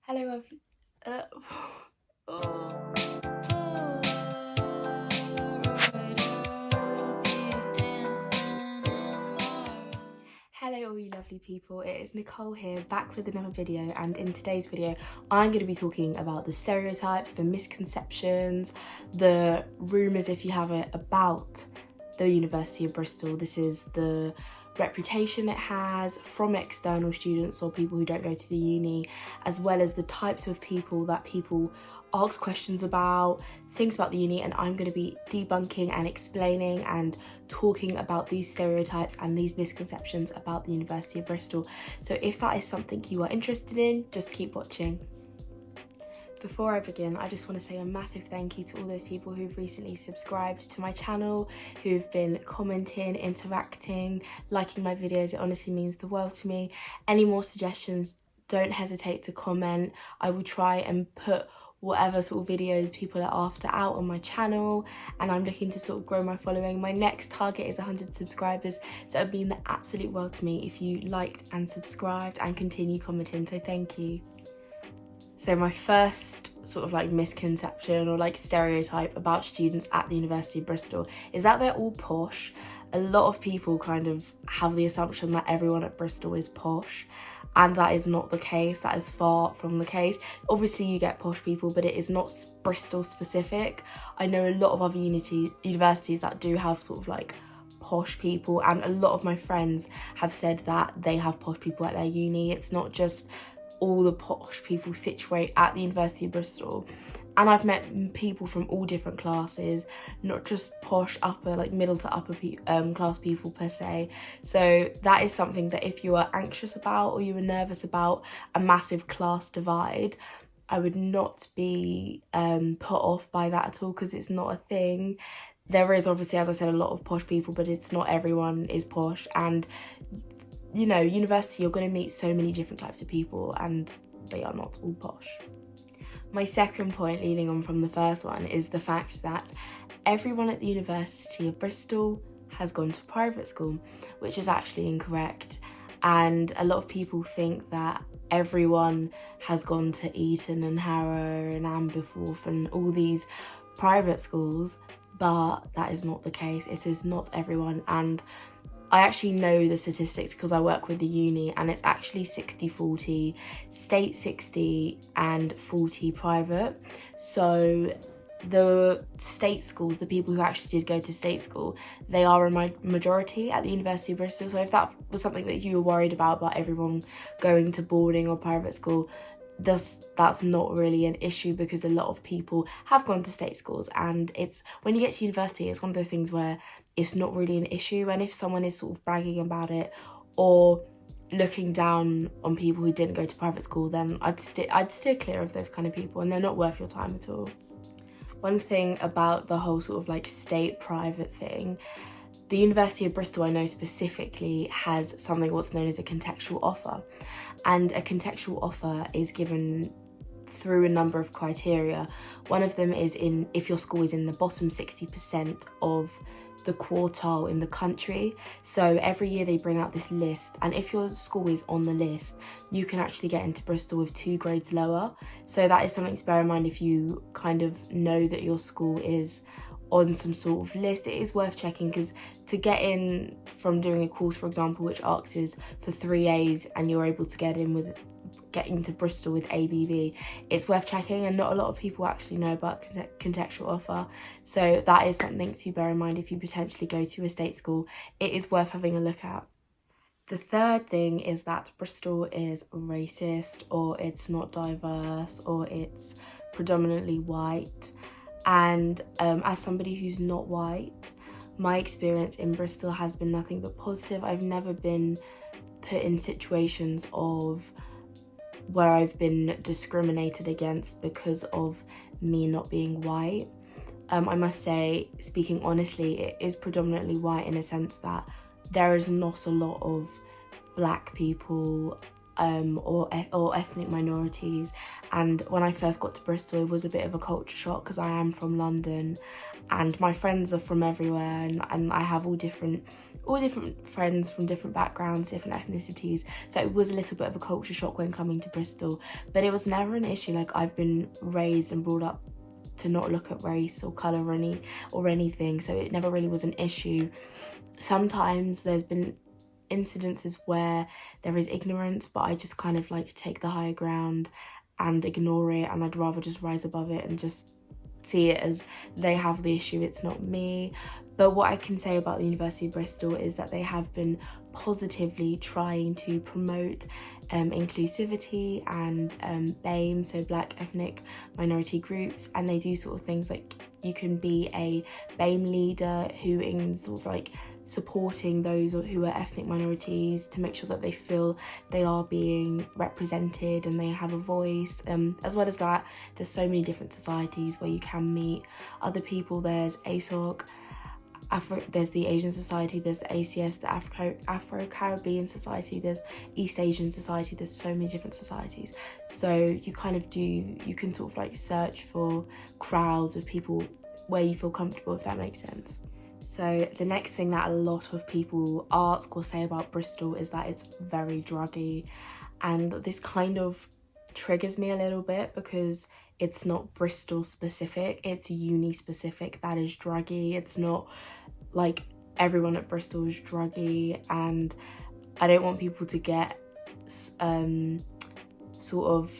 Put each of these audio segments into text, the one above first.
Hello, oh. Hello all you lovely people, it is Nicole here, back with another video, and in today's video I'm going to be talking about the stereotypes, the misconceptions, the rumours, if you have it, about the University of Bristol. This is the reputation it has from external students or people who don't go to the uni, as well as the types of people that people ask questions about, things about the uni, and I'm going to be debunking and explaining and talking about these stereotypes and these misconceptions about the University of Bristol. So if that is something you are interested in, just keep watching. Before I begin, I just want to say a massive thank you to all those people who've recently subscribed to my channel, who've been commenting, interacting, liking my videos. It honestly means the world to me. Any more suggestions, don't hesitate to comment. I will try and put whatever sort of videos people are after out on my channel, and I'm looking to sort of grow my following. My next target is 100 subscribers, so it would mean the absolute world to me if you liked and subscribed and continue commenting, so thank you. So my first sort of like misconception or like stereotype about students at the University of Bristol is that they're all posh. A lot of people kind of have the assumption that everyone at Bristol is posh, and that is not the case. That is far from the case. Obviously you get posh people, but it is not Bristol specific. I know a lot of other universities that do have sort of like posh people, and a lot of my friends have said that they have posh people at their uni. It's not just all the posh people situate at the University of Bristol, and I've met people from all different classes, not just posh upper, like middle to upper class people per se. So that is something that if you are anxious about or you are nervous about a massive class divide, I would not be put off by that at all, because it's not a thing. There is obviously, as I said, a lot of posh people, but it's not everyone is posh, and you know, university, you're going to meet so many different types of people and they are not all posh. My second point, leading on from the first one, is the fact that everyone at the University of Bristol has gone to private school, which is actually incorrect. And a lot of people think that everyone has gone to Eton and Harrow and Aberforth and all these private schools, but that is not the case. It is not everyone, and I actually know the statistics because I work with the uni, and it's actually 60-40, state 60 and 40 private. So the state schools, the people who actually did go to state school, they are a majority at the University of Bristol. So if that was something that you were worried about everyone going to boarding or private school, that's not really an issue, because a lot of people have gone to state schools, and it's when you get to university, it's one of those things where it's not really an issue. And if someone is sort of bragging about it or looking down on people who didn't go to private school, then I'd steer clear of those kind of people, and they're not worth your time at all. One thing about the whole sort of like state private thing, the University of Bristol, I know specifically, has something what's known as a contextual offer. And a contextual offer is given through a number of criteria. One of them is if your school is in the bottom 60% of the quartile in the country. So every year they bring out this list, and if your school is on the list, you can actually get into Bristol with 2 grades lower. So that is something to bear in mind if you kind of know that your school is on some sort of list. It is worth checking, because to get in from doing a course, for example, which asks is for 3 A's and you're able to get into Bristol with ABV, it's worth checking, and not a lot of people actually know about contextual offer. So that is something to bear in mind if you potentially go to a state school. It is worth having a look at. The third thing is that Bristol is racist, or it's not diverse, or it's predominantly white. And as somebody who's not white, my experience in Bristol has been nothing but positive. I've never been put in situations of where I've been discriminated against because of me not being white. I must say, speaking honestly, it is predominantly white in a sense that there is not a lot of black people or ethnic minorities. And when I first got to Bristol, it was a bit of a culture shock because I am from London and my friends are from everywhere, and I have all different friends from different backgrounds, different ethnicities. So it was a little bit of a culture shock when coming to Bristol, but it was never an issue. Like, I've been raised and brought up to not look at race or colour or anything, so it never really was an issue. Sometimes there's been incidences where there is ignorance, but I just kind of like take the higher ground and ignore it, and I'd rather just rise above it and just see it as they have the issue, it's not me. But what I can say about the University of Bristol is that they have been positively trying to promote inclusivity and BAME, so Black ethnic minority groups, and they do sort of things like you can be a BAME leader who in sort of like supporting those who are ethnic minorities to make sure that they feel they are being represented and they have a voice. As well as that, there's so many different societies where you can meet other people. There's ASOC, there's the Asian Society, there's the ACS, the Afro-Caribbean Society, there's East Asian Society, there's so many different societies. So you can sort of like search for crowds of people where you feel comfortable, if that makes sense. So the next thing that a lot of people ask or say about Bristol is that it's very druggy, and this kind of triggers me a little bit because it's not Bristol specific, it's uni specific that is druggy. It's not like everyone at Bristol is druggy, and I don't want people to get sort of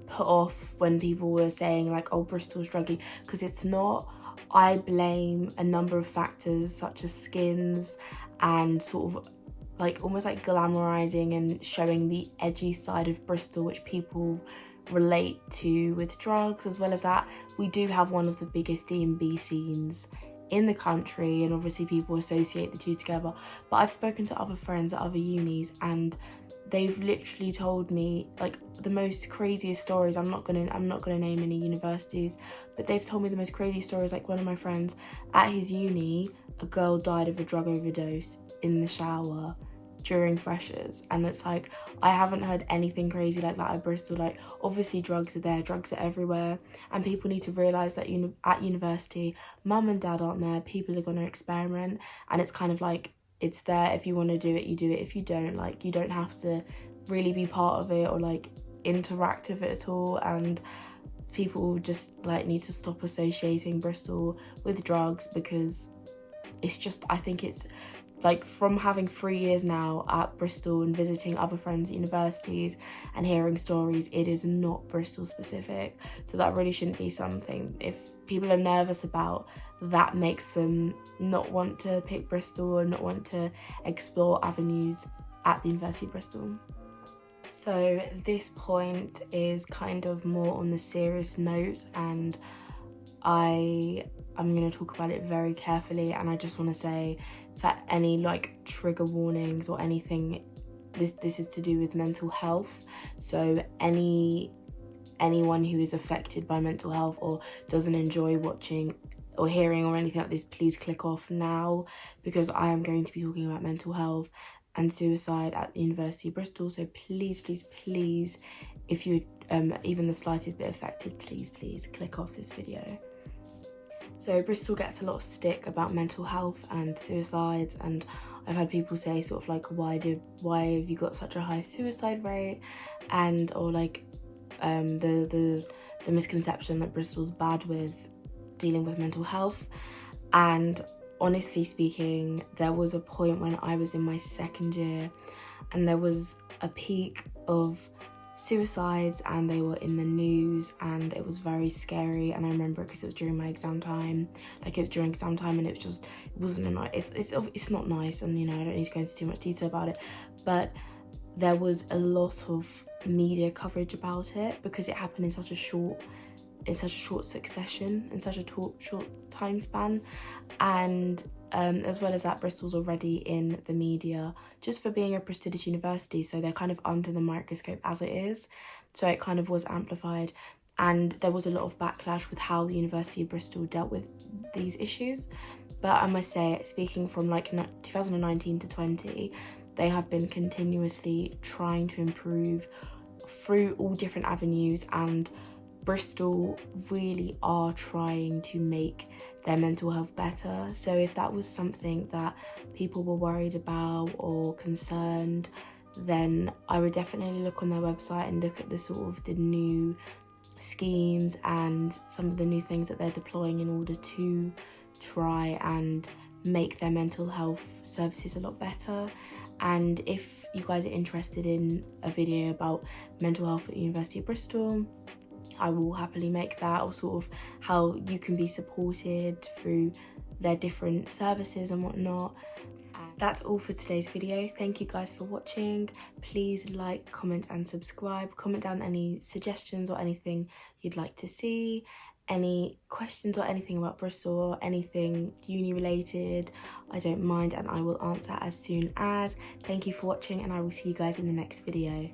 put off when people were saying like, oh, Bristol's druggy, because it's not. I blame a number of factors such as skins and sort of like almost like glamorizing and showing the edgy side of Bristol, which people relate to with drugs. As well as that, we do have one of the biggest D&B scenes in the country, and obviously people associate the two together. But I've spoken to other friends at other unis and they've literally told me like the most craziest stories. I'm not gonna name any universities, but they've told me the most crazy stories. Like, one of my friends at his uni, a girl died of a drug overdose in the shower during freshers, and it's like, I haven't heard anything crazy like that at Bristol. Like, obviously drugs are there, drugs are everywhere, and people need to realise that at university, mum and dad aren't there, people are going to experiment, and it's kind of like, it's there. If you want to do it, you do it. If you don't, like, you don't have to really be part of it or like interact with it at all. And people just like need to stop associating Bristol with drugs, because it's just, I think it's like, from having 3 years now at Bristol and visiting other friends at universities and hearing stories, it is not Bristol specific. So that really shouldn't be something, if people are nervous about, that makes them not want to pick Bristol or not want to explore avenues at the University of Bristol. So this point is kind of more on the serious note, and I'm going to talk about it very carefully, and I just want to say that any like trigger warnings or anything, this is to do with mental health. So anyone who is affected by mental health or doesn't enjoy watching or hearing or anything like this, please click off now, because I am going to be talking about mental health and suicide at the University of Bristol. So please, if you're even the slightest bit affected, please click off this video. So Bristol gets a lot of stick about mental health and suicides, and I've had people say sort of like, why have you got such a high suicide rate, and or like the misconception that Bristol's bad with dealing with mental health. And honestly speaking, there was a point when I was in my second year and there was a peak of suicides and they were in the news, and it was very scary. And I remember because it was during my exam time, and it wasn't nice. It's not nice, and you know, I don't need to go into too much detail about it, but there was a lot of media coverage about it because it happened in such a short succession, in such a short time span. And as well as that, Bristol's already in the media just for being a prestigious university, so they're kind of under the microscope as it is, so it kind of was amplified. And there was a lot of backlash with how the University of Bristol dealt with these issues. But I must say, speaking from like 2019 to 20, they have been continuously trying to improve through all different avenues, and Bristol really are trying to make their mental health better. So if that was something that people were worried about or concerned, then I would definitely look on their website and look at the sort of the new schemes and some of the new things that they're deploying in order to try and make their mental health services a lot better. And if you guys are interested in a video about mental health at University of Bristol, I will happily make that, or sort of how you can be supported through their different services and whatnot. And that's all for today's video. Thank you guys for watching. Please like, comment and subscribe. Comment down any suggestions or anything you'd like to see, any questions or anything about Bristol or anything uni related. I don't mind, and I will answer as soon as. Thank you for watching, and I will see you guys in the next video.